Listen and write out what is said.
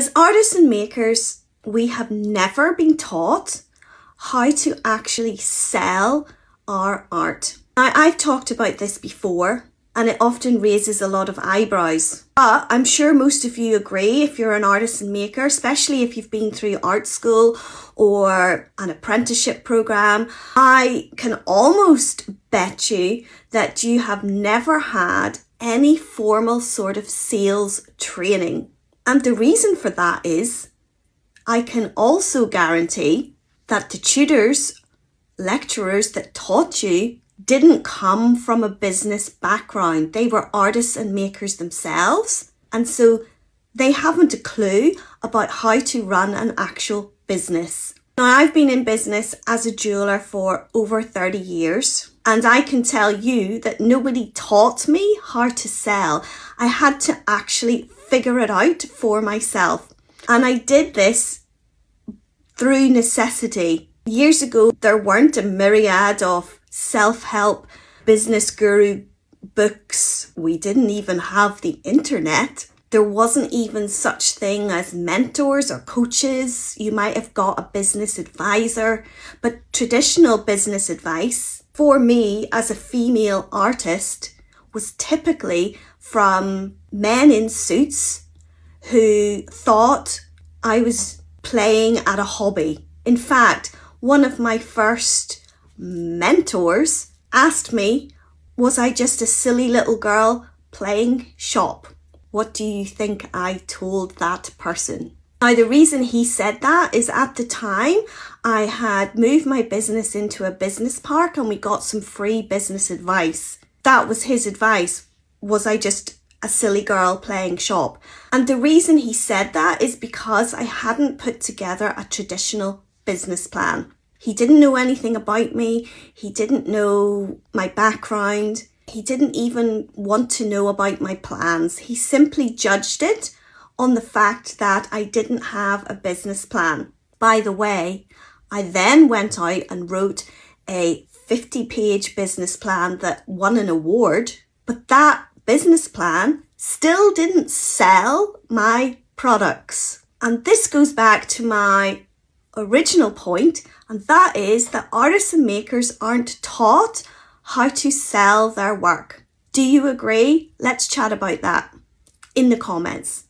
As artists and makers, we have never been taught how to actually sell our art. Now, I've talked about this before, and it often raises a lot of eyebrows. But I'm sure most of you agree, if you're an artist and maker, especially if you've been through art school or an apprenticeship program, I can almost bet you that you have never had any formal sort of sales training. And the reason for that is, I can also guarantee that the tutors, lecturers that taught you didn't come from a business background. They were artists and makers themselves. And so they haven't a clue about how to run an actual business. Now, I've been in business as a jeweller for over 30 years. And I can tell you that nobody taught me how to sell. I had to actually figure it out for myself. And I did this through necessity. Years ago, there weren't a myriad of self-help business guru books. We didn't even have the internet. There wasn't even such thing as mentors or coaches. You might have got a business advisor, but traditional business advice for me as a female artist was typically from men in suits who thought I was playing at a hobby. In fact, one of my first mentors asked me, was I just a silly little girl playing shop? What do you think I told that person? Now, the reason he said that is at the time I had moved my business into a business park and we got some free business advice. That was his advice. Was I just a silly girl playing shop? And the reason he said that is because I hadn't put together a traditional business plan. He didn't know anything about me. He didn't know my background. He didn't even want to know about my plans. He simply judged it on the fact that I didn't have a business plan. By the way, I then went out and wrote a 50-page business plan that won an award, but that business plan still didn't sell my products. And this goes back to my original point, and that is that artists and makers aren't taught how to sell their work. Do you agree? Let's chat about that in the comments.